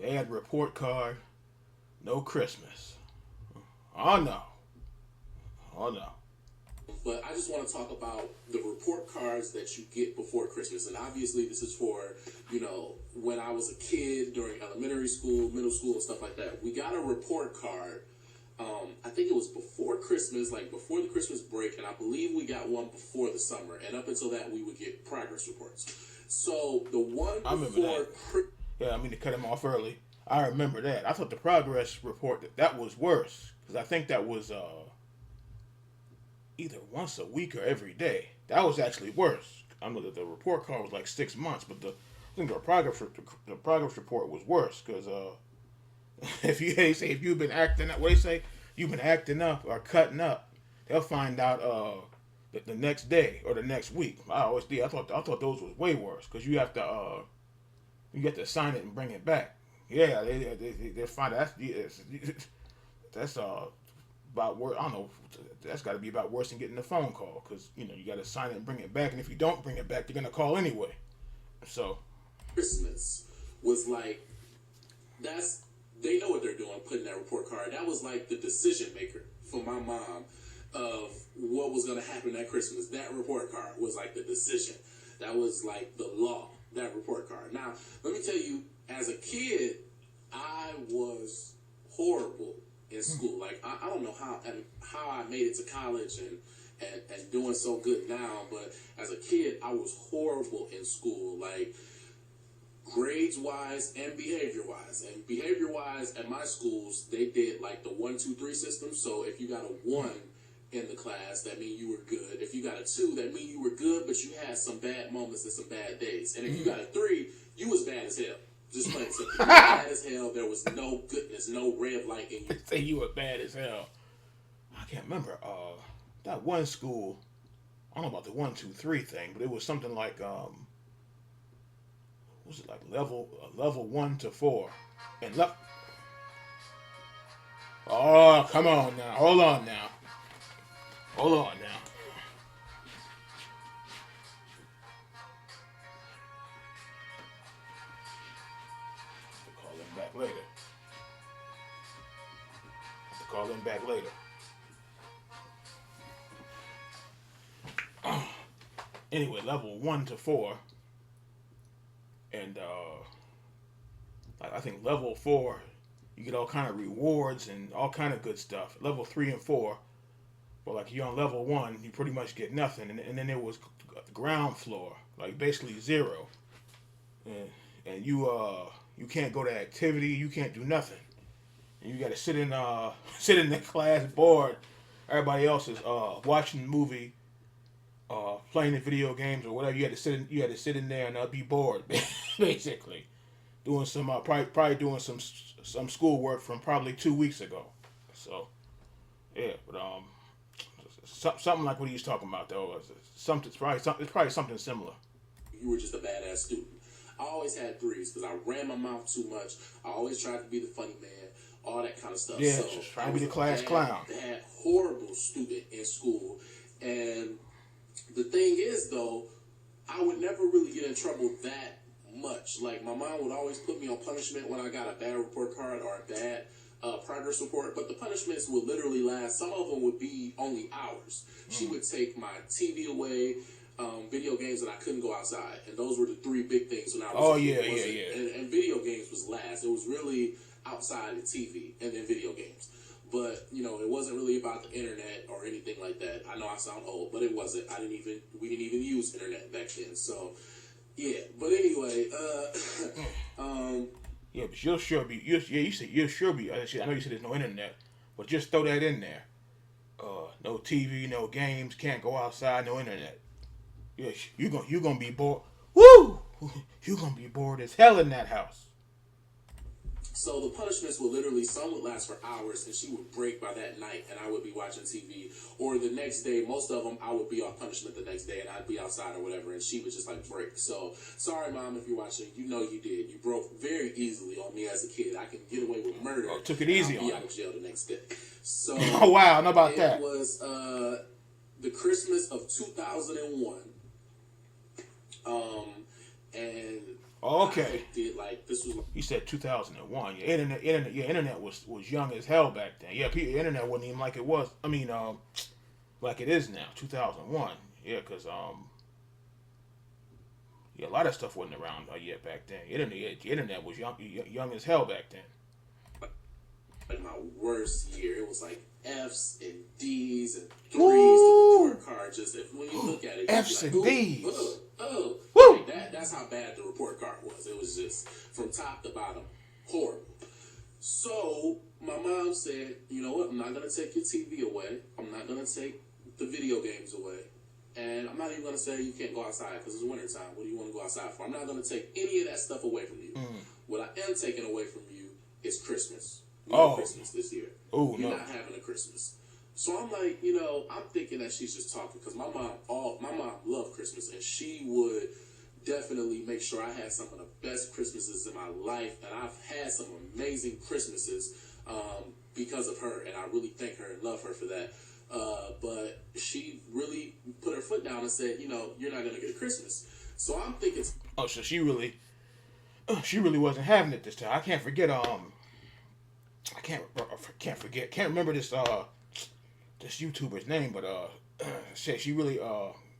They had report card, no Christmas. Oh no, oh no. But I just want to talk about the report cards that you get before Christmas. And obviously, this is for, when I was a kid during elementary school, middle school, and stuff like that. We got a report card. I think it was before Christmas, like before the Christmas break. And I believe we got one before the summer. And up until that, we would get progress reports. So the one before. Yeah, I mean to cut him off early. I remember that. I thought the progress report that was worse because I think that was either once a week or every day. That was actually worse. I know that the report card was like 6 months, but I think the progress report was worse because if you've been acting up, what they say, you've been acting up or cutting up, they'll find out the next day or the next week. I always did. I thought those was way worse because you have to sign it and bring it back. Yeah, they find that's about worse. I don't know. That's got to be about worse than getting a phone call because you got to sign it and bring it back, and if you don't bring it back, they're gonna call anyway. So Christmas was like they know what they're doing putting that report card. That was like the decision maker for my mom of what was gonna happen at Christmas. That report card was like the decision. That was like the law. That report card. Now, let me tell you, as a kid, I was horrible in school. Like I don't know how I made it to college and doing so good now, but as a kid, I was horrible in school. Like grades wise and behavior wise. And behavior wise at my schools, they did like the 1, 2, 3 system. So if you got a 1 in the class, that mean you were good. If you got a 2, that mean you were good, but you had some bad moments and some bad days. And if you got a 3, you was bad as hell. Just plain simple. You were bad as hell. There was no goodness, no red light in you. Say you were bad as hell. I can't remember. That one school, I don't know about the 1, 2, 3 thing, but it was something like what was it like level 1 to 4, and Oh, come on now. Hold on now. Hold on now. I'll call him back later. Call him back later. Anyway, level 1 to 4, and I think level 4, you get all kind of rewards and all kind of good stuff. Level 3 and 4, but like you're on level 1, you pretty much get nothing, and then there was ground floor, like basically zero, and you can't go to activity, you can't do nothing, and you got to sit in the class bored. Everybody else is watching the movie, playing the video games or whatever. You had to sit in there and be bored, basically, doing some probably doing some schoolwork from probably 2 weeks ago. So yeah, but something like what he was talking about though. It's probably something similar. You were just a badass student. I always had 3s because I ran my mouth too much. I always tried to be the funny man, all that kind of stuff. Yeah, so just trying to be the class clown. Bad, horrible student in school. And the thing is, though, I would never really get in trouble that much. Like, my mom would always put me on punishment when I got a bad report card or a bad progress report. But the punishments would literally last. Some of them would be only hours. She would take my TV away, video games, and I couldn't go outside. And those were the 3 big things when I was a kid. Yeah. And video games was last. It was really outside of TV and then video games. But, it wasn't really about the internet or anything like that. I know I sound old, but it wasn't. We didn't even use internet back then. So, yeah. But anyway, yeah, but you said you'll sure be. I know you said there's no internet, but just throw that in there. No TV, no games, can't go outside, no internet. Yeah, you're gonna be bored. Woo! You're gonna be bored as hell in that house. So the punishments would literally, some would last for hours, and she would break by that night, and I would be watching TV. Or the next day, most of them, I would be on punishment the next day, and I'd be outside or whatever, and she would just break. So, sorry, Mom, if you're watching, you know you did. You broke very easily on me as a kid. I can get away with murder. Oh, took it easy on you. I'll be out of jail the next day. So, oh, wow, how about that? It was the Christmas of 2001. And Oh, I okay. looked at like this was He said 2001. Internet was young as hell back then. Yeah, internet wasn't even like it was. I mean, like it is now. 2001. Yeah, cause yeah, a lot of stuff wasn't around yet back then. Internet was young as hell back then. like my worst year. It was like F's and D's and threes. The Woo! report card just when you look at it, F's you and be like, D's. oh, Woo! like that. That's how bad the report card was. It was just from top to bottom horrible. So my mom said, you know what? I'm not gonna take your TV away. I'm not gonna take the video games away. And I'm not even gonna say you can't go outside because it's wintertime. What do you want to go outside for? I'm not gonna take any of that stuff away from you. What I am taking away from you is Christmas. No Christmas this year. Oh, You're no. not having a Christmas. So I'm like, I'm thinking that she's just talking because my mom loved Christmas and she would definitely make sure I had some of the best Christmases in my life, and I've had some amazing Christmases because of her, and I really thank her and love her for that. But she really put her foot down and said, you're not gonna get a Christmas. So I'm thinking, Oh, so she really wasn't having it this time. I can't forget. Can't remember this YouTuber's name, but said she really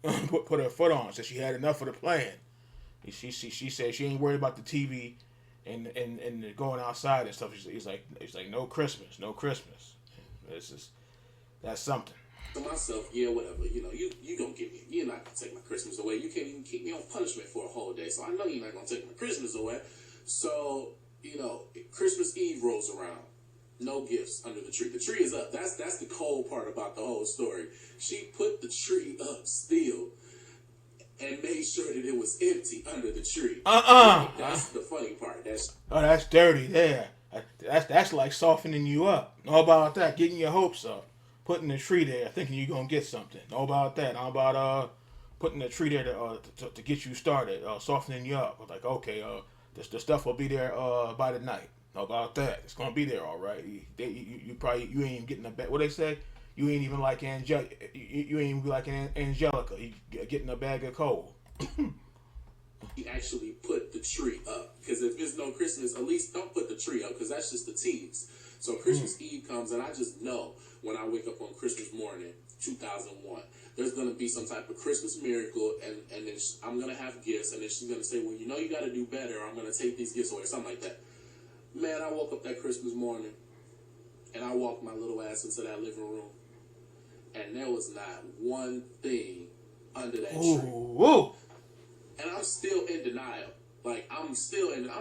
put her foot on. Said she had enough of the plan. She said she ain't worried about the TV and going outside and stuff. He's like no Christmas, no Christmas. That's something. to myself, yeah, whatever, you gonna give me, you're not gonna take my Christmas away. You can't even keep me on punishment for a whole day, so I know you're not gonna take my Christmas away. So, Christmas Eve rolls around. No gifts under the tree. The tree is up. That's the cold part about the whole story. She put the tree up still and made sure that it was empty under the tree. That's the funny part. That's dirty there. That's like softening you up. Know about that? Getting your hopes up. Putting the tree there, thinking you're gonna get something. Know about that? How about putting the tree there to get you started, softening you up. Like, okay, the stuff will be there by the night. Know about that? It's gonna be there, all right. You probably ain't even getting a bag. What they say? You ain't even like You ain't even like an Angelica. You getting a bag of coal. He actually put the tree up, because if there's no Christmas, at least don't put the tree up, because that's just the tease. So Christmas Eve comes, and I just know when I wake up on Christmas morning, 2001, there's going to be some type of Christmas miracle, and then I'm going to have gifts, and then she's going to say, well, you got to do better, or I'm going to take these gifts away, or something like that. Man, I woke up that Christmas morning, and I walked my little ass into that living room, and there was not one thing under that tree. Ooh. And I'm still in denial. I'm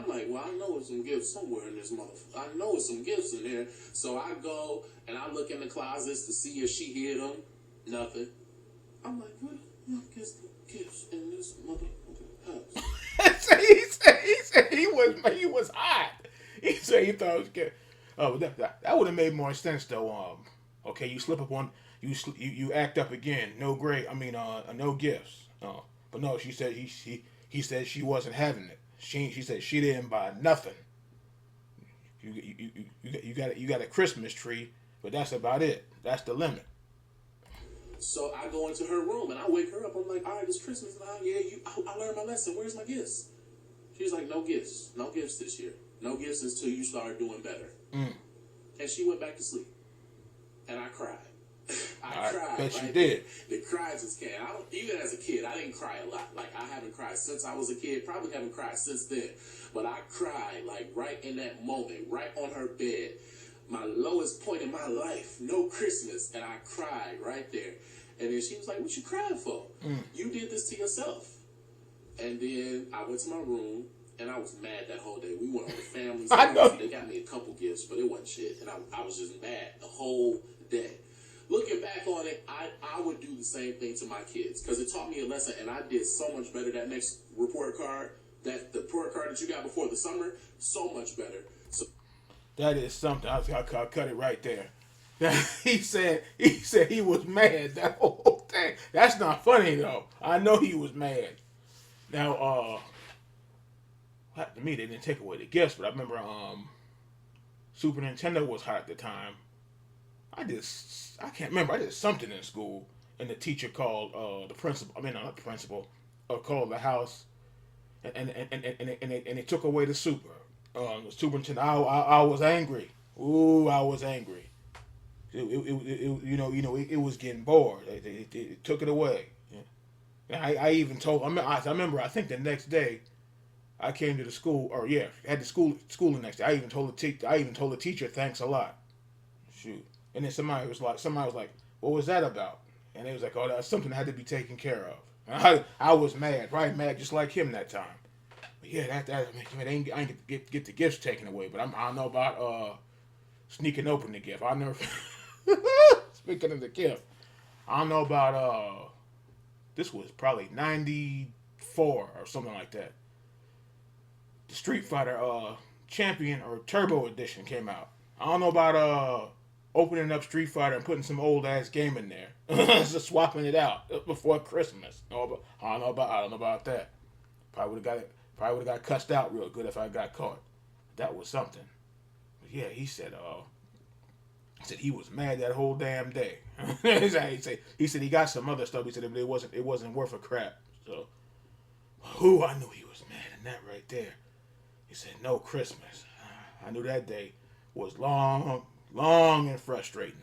like, well, I know there's some gifts somewhere in this motherfucker. I know there's some gifts in there. So I go and I look in the closets to see if she hid them. Nothing. I'm like, what the fuck is the gifts in this motherfucking house? he said he was hot. He said he thought it was good. Oh, that would have made more sense though. Okay, you slip up on you act up again. No no gifts. But no, she said he said she wasn't having it. She said she didn't buy nothing. You got a Christmas tree, but that's about it. That's the limit. So I go into her room and I wake her up. I'm like, all right, it's Christmas now. Yeah, I learned my lesson. Where's my gifts? She's like, no gifts this year. No gifts until you start doing better. And she went back to sleep. And I cried. I cried. Bet you did. The cry just came. Even as a kid, I didn't cry a lot. I haven't cried since I was a kid. Probably haven't cried since then. But I cried, right in that moment, right on her bed. My lowest point in my life. No Christmas. And I cried right there. And then she was like, what you crying for? You did this to yourself. And then I went to my room. And I was mad that whole day. We went on the family. I know. They got me a couple gifts, but it wasn't shit. And I was just mad the whole day. Looking back on it, I would do the same thing to my kids because it taught me a lesson, and I did so much better that next report card, the report card that you got before the summer, so much better. So that is something. I'll cut it right there. He said he was mad that whole thing. That's not funny though. I know he was mad. Now, to me they didn't take away the gifts, but I remember Super Nintendo was hot at the time. I can't remember. I did something in school, and the teacher called the principal. I mean, not the principal. Called the house, and they took away the superintendent. I was angry. Ooh, I was angry. It was getting bored. They took it away. Yeah. And I even told. I remember. I think the next day, I came to the school, or yeah, had the school the next day. I even told the teacher, thanks a lot. Shoot. And then somebody was like, what was that about? And it was like, oh, that's something that had to be taken care of. And I was mad, right? Mad just like him that time. But yeah, I ain't get the gifts taken away. But I don't know about sneaking open the gift. I never. Speaking of the gift, I don't know about this was probably 94 or something like that. The Street Fighter Champion or Turbo Edition came out. I don't know about opening up Street Fighter and putting some old ass game in there, just swapping it out before Christmas. I don't know about that. Probably would have got cussed out real good if I got caught. That was something. But yeah, he said he was mad that whole damn day. he said he got some other stuff. He said it wasn't worth a crap. So, I knew he was mad in that right there. He said no Christmas. I knew that day was long, long and frustrating.